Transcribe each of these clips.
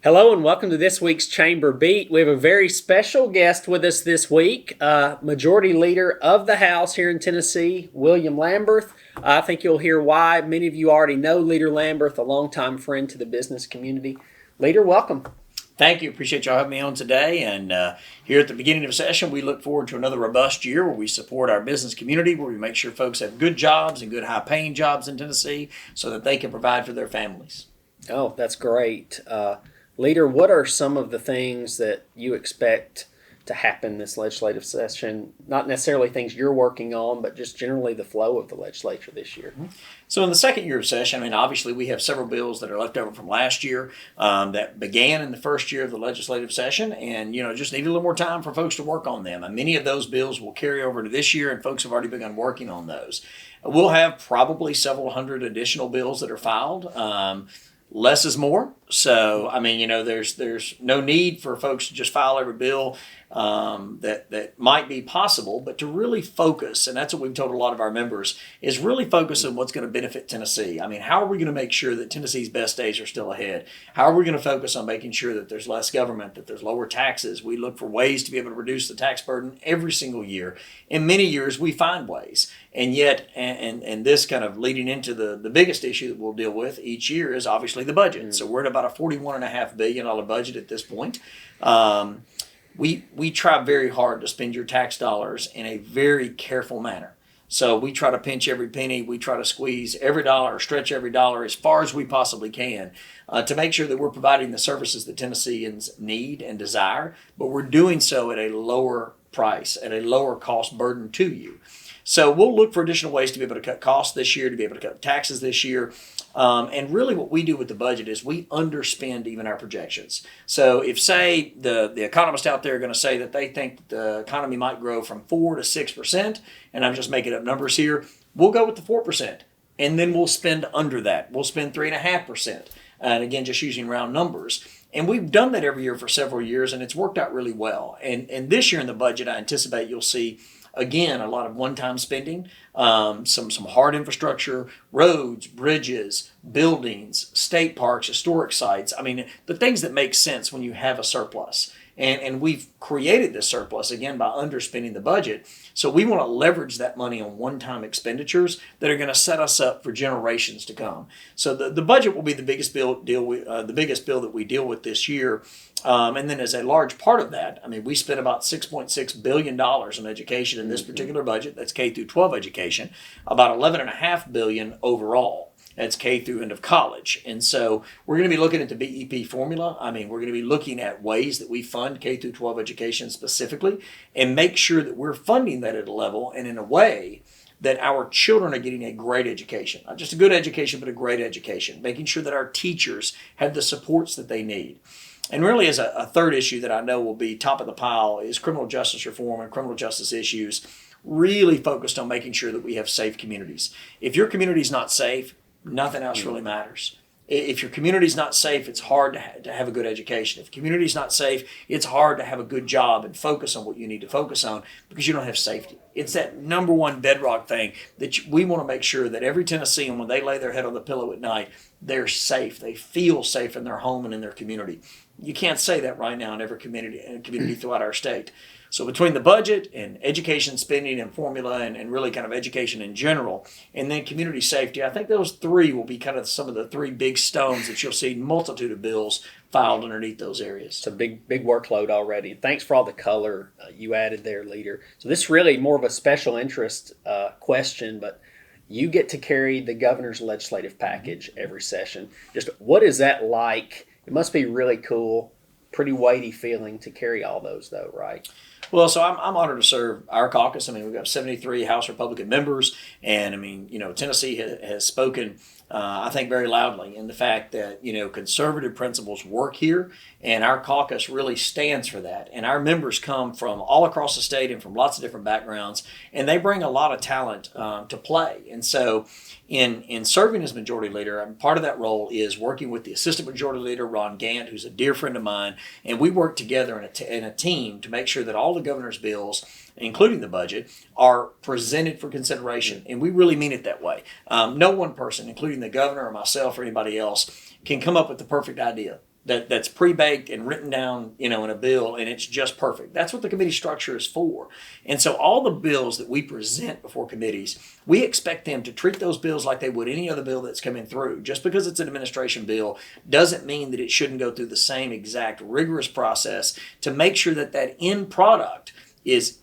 Hello and welcome to this week's Chamber Beat. We have a very special guest with us this week, Majority Leader of the House here in Tennessee, William Lamberth. I think you'll hear why. Many of you already know Leader Lamberth, a longtime friend to the business community. Leader, welcome. Thank you. Appreciate y'all having me on today. And here at the beginning of a session, we look forward to another robust year where we support our business community, where we make sure folks have good jobs and good high-paying jobs in Tennessee so that they can provide for their families. Oh, that's great. Leader, what are some of the things that you expect to happen this legislative session? Not necessarily things you're working on, but just generally the flow of the legislature this year. So in the second year of session, obviously we have several bills that are left over from last year that began in the first year of the legislative session and, just need a little more time for folks to work on them. And many of those bills will carry over to this year, and folks have already begun working on those. We'll have probably several hundred additional bills that are filed. Less is more. So, there's no need for folks to just file every bill that might be possible, but to really focus, and that's what we've told a lot of our members, is really focus on what's going to benefit Tennessee. How are we going to make sure that Tennessee's best days are still ahead? How are we going to focus on making sure that there's less government, that there's lower taxes? We look for ways to be able to reduce the tax burden every single year. In many years, we find ways. And yet, and this kind of leading into the biggest issue that we'll deal with each year is obviously the budget. So we're at about a $41.5 billion budget at this point. We try very hard to spend your tax dollars in a very careful manner. So we try to pinch every penny. We try to squeeze every dollar, stretch every dollar as far as we possibly can to make sure that we're providing the services that Tennesseans need and desire, but we're doing so at a lower price, at a lower cost burden to you. So we'll look for additional ways to be able to cut costs this year, to be able to cut taxes this year. And really what we do with the budget is we underspend even our projections. So if, say, the economists out there are going to say that they think the economy might grow from 4 to 6%, and I'm just making up numbers here, we'll go with the 4%. And then we'll spend under that. We'll spend 3.5%. And again, just using round numbers. And we've done that every year for several years, and it's worked out really well. And this year in the budget, I anticipate you'll see again, a lot of one-time spending, some hard infrastructure, roads, bridges, buildings, state parks, historic sites. The things that make sense when you have a surplus. And we've created this surplus, again, by underspending the budget. So we want to leverage that money on one-time expenditures that are going to set us up for generations to come. So the budget will be the biggest bill that we deal with this year. And then as a large part of that, we spent about $6.6 billion on education in this particular budget. That's K through 12 education, about $11.5 billion overall. That's K through end of college. And so we're going to be looking at the BEP formula. We're going to be looking at ways that we fund K through 12 education specifically and make sure that we're funding that at a level and in a way that our children are getting a great education. Not just a good education, but a great education. Making sure that our teachers have the supports that they need. And really, as a third issue that I know will be top of the pile is criminal justice reform and criminal justice issues, really focused on making sure that we have safe communities. If your community is not safe, nothing else really matters. If your community is not safe, it's hard to have a good education. If the community is not safe, it's hard to have a good job and focus on what you need to focus on because you don't have safety. It's that number one bedrock thing that we want to make sure that every Tennessean, when they lay their head on the pillow at night, they're safe. They feel safe in their home and in their community. You can't say that right now in every community throughout our state. So between the budget and education spending and formula and really kind of education in general, and then community safety, I think those three will be kind of some of the three big stones that you'll see multitude of bills filed underneath those areas. It's a big workload already. Thanks for all the color you added there, Leader. So this is really more of a special interest question, but you get to carry the governor's legislative package every session. Just what is that like? It must be really cool, pretty weighty feeling to carry all those though, right? Well, so I'm honored to serve our caucus. We've got 73 House Republican members, and Tennessee has spoken, I think, very loudly in the fact that conservative principles work here, and our caucus really stands for that. And our members come from all across the state and from lots of different backgrounds, and they bring a lot of talent to play. And so, in serving as majority leader, part of that role is working with the assistant majority leader, Ron Gant, who's a dear friend of mine, and we work together in a team to make sure that all the governor's bills, including the budget, are presented for consideration. And we really mean it that way. No one person, including the governor or myself or anybody else, can come up with the perfect idea. that's pre-baked and written down, in a bill, and it's just perfect. That's what the committee structure is for. And so all the bills that we present before committees, we expect them to treat those bills like they would any other bill that's coming through. Just because it's an administration bill doesn't mean that it shouldn't go through the same exact rigorous process to make sure that that end product is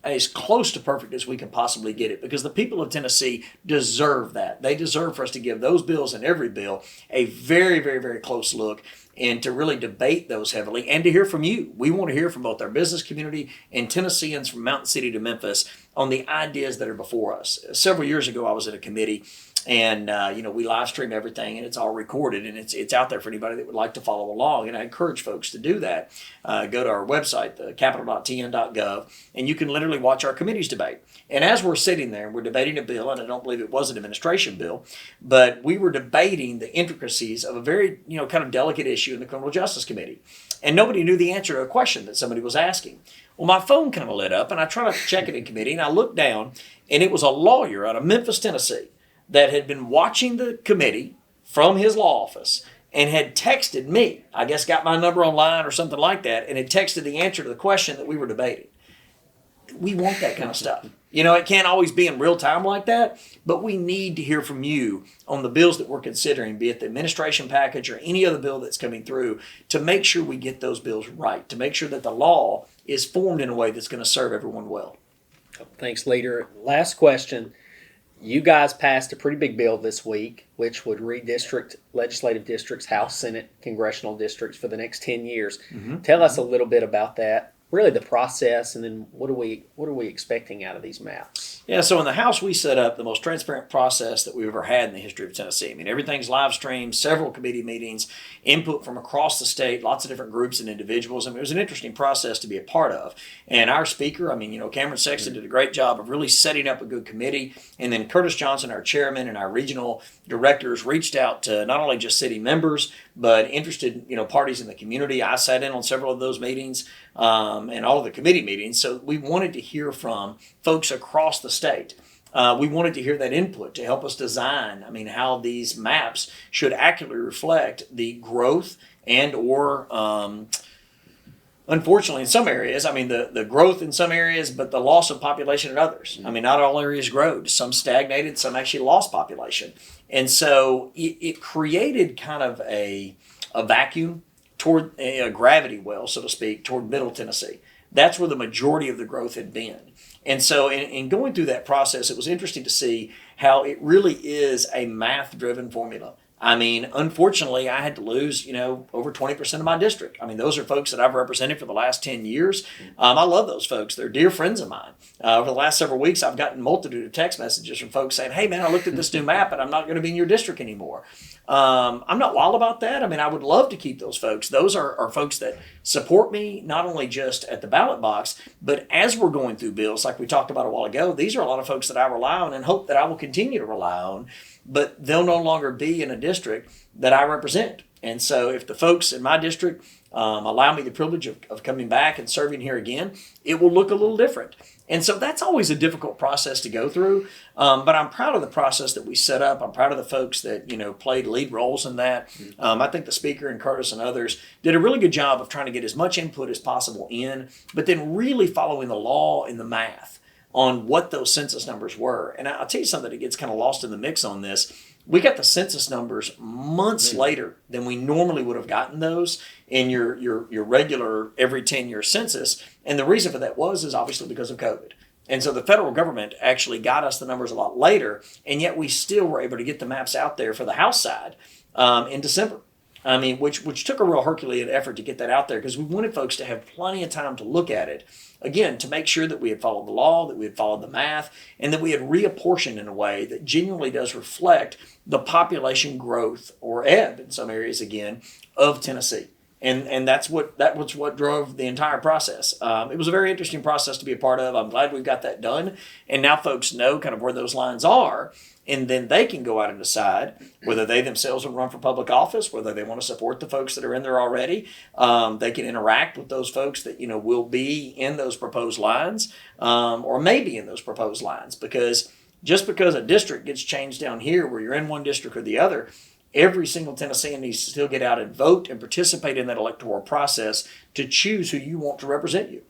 as close to perfect as we can possibly get it, because the people of Tennessee deserve that. They deserve for us to give those bills and every bill a very, very, very close look, and to really debate those heavily, and to hear from you. We want to hear from both our business community and Tennesseans from Mountain City to Memphis on the ideas that are before us. Several years ago, I was at a committee, and we live stream everything, and it's all recorded, and it's out there for anybody that would like to follow along. And I encourage folks to do that. Go to our website, capital.tn.gov, and you can literally watch our committees debate. And as we're sitting there, we're debating a bill, and I don't believe it was an administration bill, but we were debating the intricacies of a very kind of delicate issue in the Criminal Justice Committee, and nobody knew the answer to a question that somebody was asking. Well, my phone kind of lit up, and I tried to check it in committee, and I looked down, and it was a lawyer out of Memphis, Tennessee, that had been watching the committee from his law office and had texted me. I guess got my number online or something like that, and had texted the answer to the question that we were debating. We want that kind of stuff. It can't always be in real time like that, but we need to hear from you on the bills that we're considering, be it the administration package or any other bill that's coming through, to make sure we get those bills right, to make sure that the law is formed in a way that's going to serve everyone well. Thanks, Leader. Last question. You guys passed a pretty big bill this week, which would redistrict legislative districts, House, Senate, congressional districts for the next 10 years. Mm-hmm. Tell us a little bit about that, really the process, and then what are we expecting out of these maps? Yeah, so in the House, we set up the most transparent process that we've ever had in the history of Tennessee. I mean, everything's live streamed, several committee meetings, input from across the state, lots of different groups and individuals. I mean, it was an interesting process to be a part of. And our speaker, Cameron Sexton, did a great job of really setting up a good committee. And then Curtis Johnson, our chairman, and our regional directors reached out to not only just city members, but interested, parties in the community. I sat in on several of those meetings, and all of the committee meetings. So we wanted to hear from folks across the state. We wanted to hear that input to help us design, how these maps should accurately reflect the growth and or, unfortunately in some areas, the growth in some areas, but the loss of population in others. Not all areas growed. Some stagnated, some actually lost population. And so it created kind of a vacuum toward a gravity well, so to speak, toward Middle Tennessee. That's where the majority of the growth had been. And so in going through that process, it was interesting to see how it really is a math-driven formula. Unfortunately, I had to lose, over 20% of my district. Those are folks that I've represented for the last 10 years. I love those folks. They're dear friends of mine. Over the last several weeks, I've gotten a multitude of text messages from folks saying, hey, man, I looked at this new map and I'm not going to be in your district anymore. I'm not wild about that. I would love to keep those folks. Those are folks that support me, not only just at the ballot box, but as we're going through bills, like we talked about a while ago. These are a lot of folks that I rely on and hope that I will continue to rely on, but they'll no longer be in a district that I represent. And so if the folks in my district allow me the privilege of coming back and serving here again, it will look a little different. And so that's always a difficult process to go through. But I'm proud of the process that we set up. I'm proud of the folks that, played lead roles in that. I think the speaker and Curtis and others did a really good job of trying to get as much input as possible in, but then really following the law and the math on what those census numbers were. And I'll tell you something that gets kind of lost in the mix on this. We got the census numbers months later than we normally would have gotten those in your regular every 10-year census. And the reason for that is obviously because of COVID. And so the federal government actually got us the numbers a lot later, and yet we still were able to get the maps out there for the House side in December. Which took a real Herculean effort to get that out there, because we wanted folks to have plenty of time to look at it, again, to make sure that we had followed the law, that we had followed the math, and that we had reapportioned in a way that genuinely does reflect the population growth, or ebb in some areas again, of Tennessee. And that was what drove the entire process. It was a very interesting process to be a part of. I'm glad we've got that done. And now folks know kind of where those lines are. And then they can go out and decide whether they themselves will run for public office, whether they want to support the folks that are in there already. They can interact with those folks that, will be in those proposed lines, or maybe in those proposed lines. Because just because a district gets changed down here where you're in one district or the other, every single Tennessean needs to still get out and vote and participate in that electoral process to choose who you want to represent you.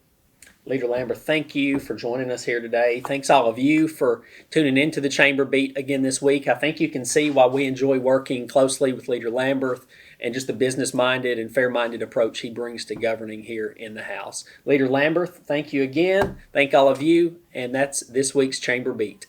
Leader Lambert, thank you for joining us here today. Thanks all of you for tuning into the Chamber Beat again this week. I think you can see why we enjoy working closely with Leader Lambert and just the business-minded and fair-minded approach he brings to governing here in the House. Leader Lambert, thank you again. Thank all of you, and that's this week's Chamber Beat.